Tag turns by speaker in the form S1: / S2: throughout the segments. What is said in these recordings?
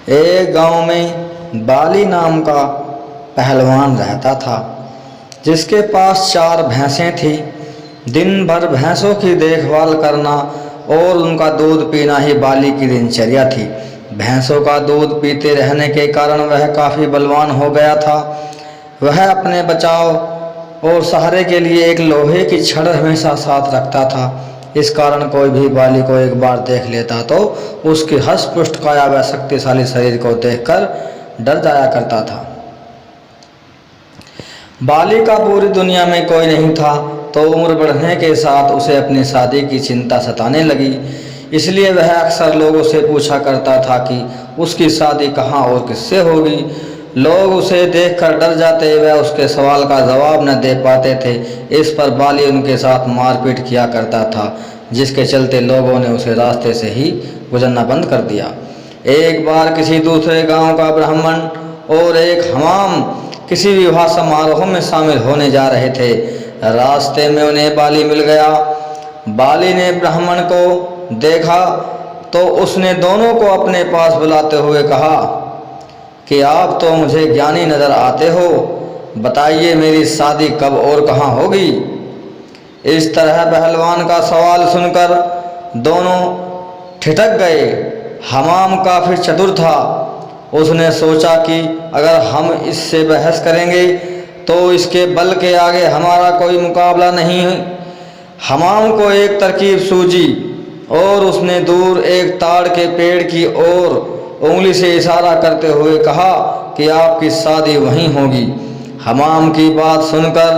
S1: एक गांव में बाली नाम का पहलवान रहता था, जिसके पास 4 भैंसें थी। दिन भर भैंसों की देखभाल करना और उनका दूध पीना ही बाली की दिनचर्या थी। भैंसों का दूध पीते रहने के कारण वह काफ़ी बलवान हो गया था। वह अपने बचाव और सहारे के लिए एक लोहे की छड़ हमेशा साथ रखता था। इस कारण कोई भी बाली को एक बार देख लेता तो उसकी हष्ट-पुष्ट काया व शक्तिशाली शरीर को देखकर डर जाया करता था। बाली का पूरी दुनिया में कोई नहीं था, तो उम्र बढ़ने के साथ उसे अपनी शादी की चिंता सताने लगी। इसलिए वह अक्सर लोगों से पूछा करता था कि उसकी शादी कहाँ और किससे होगी। लोग उसे देखकर डर जाते व उसके सवाल का जवाब न दे पाते थे। इस पर बाली उनके साथ मारपीट किया करता था, जिसके चलते लोगों ने उसे रास्ते से ही गुजरना बंद कर दिया। एक बार किसी दूसरे गांव का ब्राह्मण और एक हमाम किसी विवाह समारोह में शामिल होने जा रहे थे। रास्ते में उन्हें बाली मिल गया। बाली ने ब्राह्मण को देखा तो उसने दोनों को अपने पास बुलाते हुए कहा कि आप तो मुझे ज्ञानी नजर आते हो, बताइए मेरी शादी कब और कहाँ होगी। इस तरह पहलवान का सवाल सुनकर दोनों ठिठक गए। हमाम काफ़ी चतुर था। उसने सोचा कि अगर हम इससे बहस करेंगे तो इसके बल के आगे हमारा कोई मुकाबला नहीं है। हमाम को एक तरकीब सूझी और उसने दूर एक ताड़ के पेड़ की ओर उंगली से इशारा करते हुए कहा कि आपकी शादी वहीं होगी। हमाम की बात सुनकर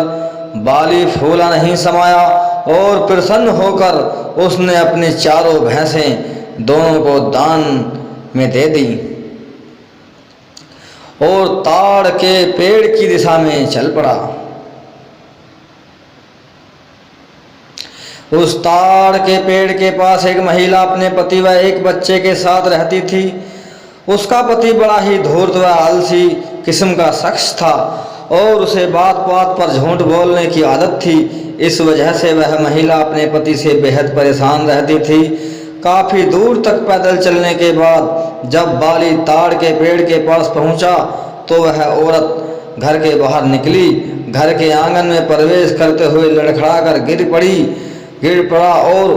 S1: बाली फूला नहीं समाया और प्रसन्न होकर उसने अपनी 4 भैंसें दोनों को दान में दे दी और ताड़ के पेड़ की दिशा में चल पड़ा। उस ताड़ के पेड़ के पास एक महिला अपने पति व एक बच्चे के साथ रहती थी। उसका पति बड़ा ही धूर्त व आलसी किस्म का शख्स था और उसे बात बात पर झूठ बोलने की आदत थी। इस वजह से वह महिला अपने पति से बेहद परेशान रहती थी। काफ़ी दूर तक पैदल चलने के बाद जब बाली ताड़ के पेड़ के पास पहुंचा तो वह औरत घर के बाहर निकली। घर के आंगन में प्रवेश करते हुए लड़खड़ाकर गिर पड़ा और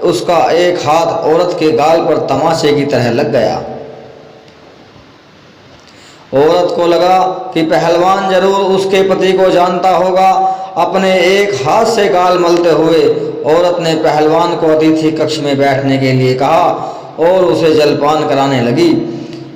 S1: उसका एक हाथ औरत के गाल पर तमाचे की तरह लग गया। औरत को लगा कि पहलवान जरूर उसके पति को जानता होगा। अपने एक हाथ से गाल मलते हुए औरत ने पहलवान को अतिथि कक्ष में बैठने के लिए कहा और उसे जलपान कराने लगी।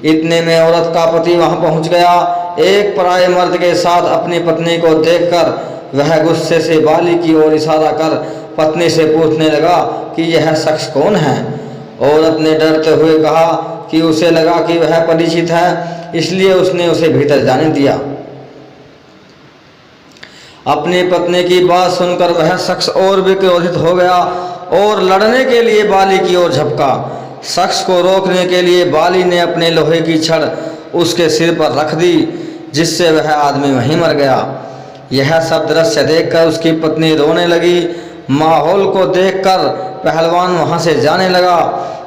S1: इतने में औरत का पति वहां पहुंच गया। एक पराये मर्द के साथ अपनी पत्नी को देखकर वह गुस्से से बाली की ओर इशारा कर पत्नी से पूछने लगा कि यह शख्स कौन है। औरत ने डरते हुए कहा कि उसे लगा कि वह परिचित है, इसलिए उसने उसे भीतर जाने दिया। अपनी पत्नी की बात सुनकर वह शख्स और भी क्रोधित हो गया और लड़ने के लिए बाली की ओर झपका। शख्स को रोकने के लिए बाली ने अपने लोहे की छड़ उसके सिर पर रख दी, जिससे वह आदमी वहीं मर गया। यह सब दृश्य देखकर उसकी पत्नी रोने लगी। माहौल को देखकर पहलवान वहां से जाने लगा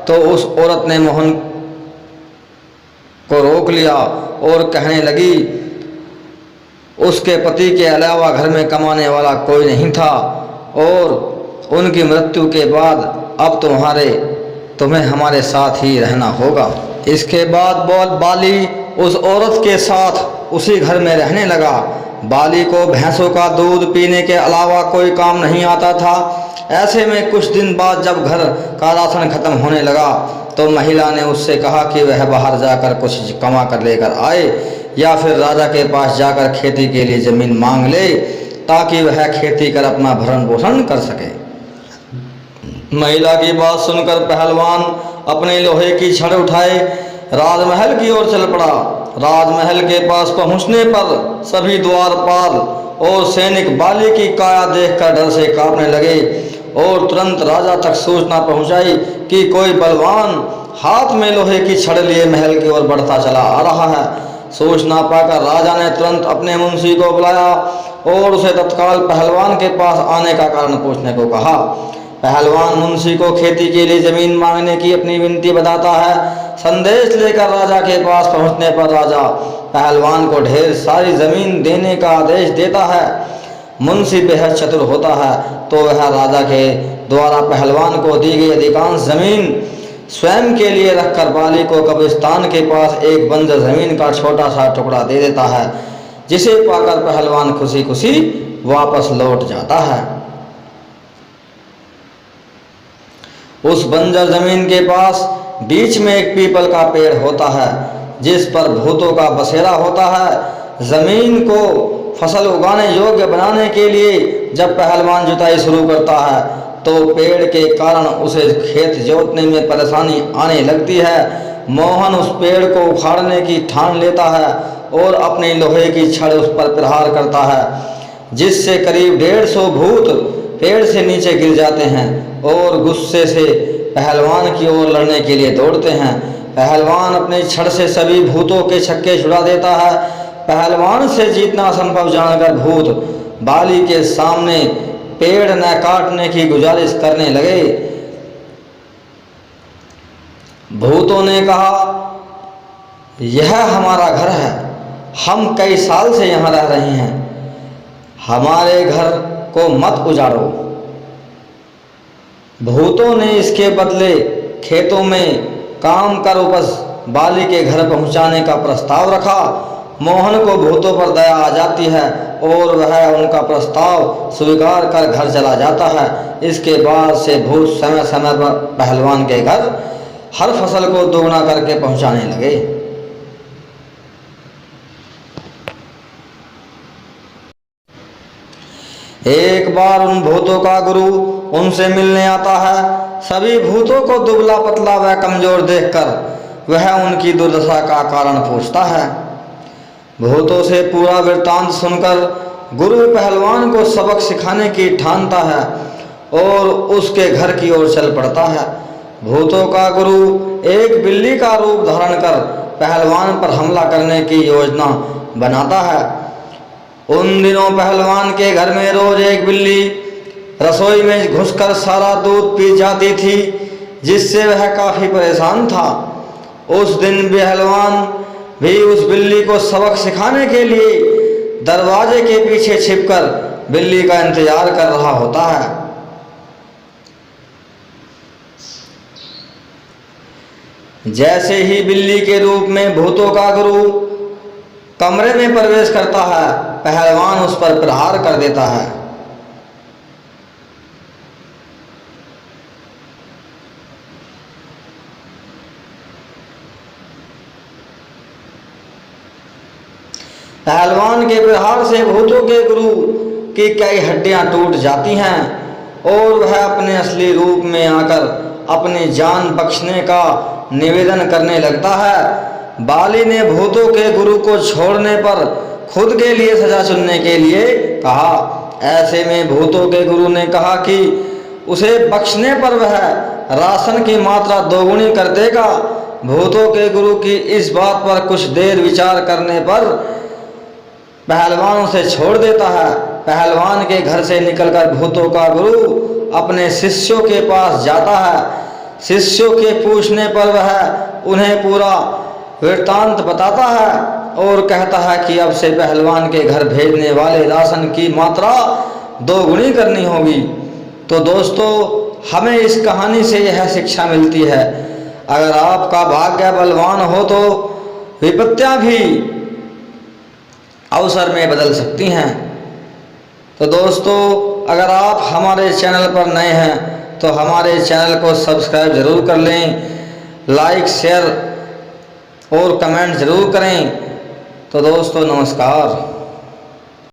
S1: तो उस औरत ने मोहन को रोक लिया और कहने लगी उसके पति के अलावा घर में कमाने वाला कोई नहीं था और उनकी मृत्यु के बाद अब तुम्हें हमारे साथ ही रहना होगा। इसके बाद बाली उस औरत के साथ उसी घर में रहने लगा। बाली को भैंसों का दूध पीने के अलावा कोई काम नहीं आता था। ऐसे में कुछ दिन बाद जब घर का राशन खत्म होने लगा तो महिला ने उससे कहा कि वह बाहर जाकर कुछ कमा कर लेकर आए या फिर राजा के पास जाकर खेती के लिए जमीन मांग ले ताकि वह खेती कर अपना भरण पोषण कर सके। महिला की बात सुनकर पहलवान अपने लोहे की छड़ उठाए राजमहल की ओर चल पड़ा। राजमहल के पास पहुंचने पर सभी द्वारपाल और सैनिक बाली की काया देखकर डर से कांपने लगे और तुरंत राजा तक सूचना पहुंचाई कि कोई बलवान हाथ में लोहे की छड़ लिए महल की ओर बढ़ता चला आ रहा है। सूचना पाकर राजा ने तुरंत अपने मुंशी को बुलाया और उसे तत्काल पहलवान के पास आने का कारण पूछने को कहा। पहलवान मुंशी को खेती के लिए जमीन मांगने की अपनी विनती बताता है। संदेश लेकर राजा के पास पहुंचने पर राजा पहलवान को ढेर सारी जमीन देने का आदेश देता है। मुंशी बेहद चतुर होता है, तो वह राजा के द्वारा पहलवान को दी गई अधिकांश जमीन स्वयं के लिए रखकर बाली को कब्रिस्तान के पास एक बंजर जमीन का छोटा सा टुकड़ा दे देता है, जिसे पाकर पहलवान खुशी खुशी वापस लौट जाता है। उस बंजर जमीन के पास बीच में एक पीपल का पेड़ होता है, जिस पर भूतों का बसेरा होता है। जमीन को फसल उगाने योग्य बनाने के लिए जब पहलवान जुताई शुरू करता है तो पेड़ के कारण उसे खेत जोतने में परेशानी आने लगती है। मोहन उस पेड़ को उखाड़ने की ठान लेता है और अपनी लोहे की छड़ उस पर प्रहार करता है, जिससे करीब 150 भूत पेड़ से नीचे गिर जाते हैं और गुस्से से पहलवान की ओर लड़ने के लिए दौड़ते हैं। पहलवान अपनी छड़ से सभी भूतों के छक्के छुड़ा देता है। पहलवान से जीतना असंभव जानकर भूत बाली के सामने पेड़ न काटने की गुजारिश करने लगे। भूतों ने कहा, यह हमारा घर है, हम कई साल से यहाँ रह रहे हैं, हमारे घर को मत उजाड़ो। भूतों ने इसके बदले खेतों में काम कर उपज बाली के घर पहुंचाने का प्रस्ताव रखा। मोहन को भूतों पर दया आ जाती है और वह उनका प्रस्ताव स्वीकार कर घर चला जाता है। इसके बाद से भूत समय समय पर पहलवान के घर हर फसल को दोगुना करके पहुंचाने लगे। एक बार उन भूतों का गुरु उनसे मिलने आता है। सभी भूतों को दुबला पतला व कमजोर देखकर वह उनकी दुर्दशा का कारण पूछता है। भूतों से पूरा वृत्तांत सुनकर गुरु पहलवान को सबक सिखाने की ठानता है और उसके घर की ओर चल पड़ता है। भूतों का गुरु एक बिल्ली का रूप धारण कर पहलवान पर हमला करने की योजना बनाता है। उन दिनों पहलवान के घर में रोज एक बिल्ली रसोई में घुसकर सारा दूध पी जाती थी, जिससे वह काफी परेशान था। उस दिन पहलवान भी उस बिल्ली को सबक सिखाने के लिए दरवाजे के पीछे छिपकर बिल्ली का इंतजार कर रहा होता है। जैसे ही बिल्ली के रूप में भूतों का गुरु कमरे में प्रवेश करता है, पहलवान उस पर प्रहार कर देता है। पहलवान के प्रहार से भूतों के गुरु की कई हड्डियां टूट जाती हैं और वह अपने असली रूप में आकर अपनी जान बख्शने का निवेदन करने लगता है। बाली ने भूतों के गुरु को छोड़ने पर खुद के लिए सजा चुनने के लिए कहा। ऐसे में भूतों के गुरु ने कहा कि उसे बख्शने पर वह राशन की मात्रा दोगुनी कर देगा। भूतों के गुरु की इस बात पर कुछ देर विचार करने पर पहलवान उसे छोड़ देता है। पहलवान के घर से निकलकर भूतों का गुरु अपने शिष्यों के पास जाता है। शिष्यों के पूछने पर वह उन्हें पूरा वृत्तांत बताता है और कहता है कि अब से पहलवान के घर भेजने वाले राशन की मात्रा दोगुनी करनी होगी। तो दोस्तों, हमें इस कहानी से यह शिक्षा मिलती है, अगर आपका भाग्य बलवान हो तो विपत्तियां भी अवसर में बदल सकती हैं। तो दोस्तों, अगर आप हमारे चैनल पर नए हैं तो हमारे चैनल को सब्सक्राइब ज़रूर कर लें, लाइक शेयर और कमेंट ज़रूर करें। तो दोस्तों, नमस्कार।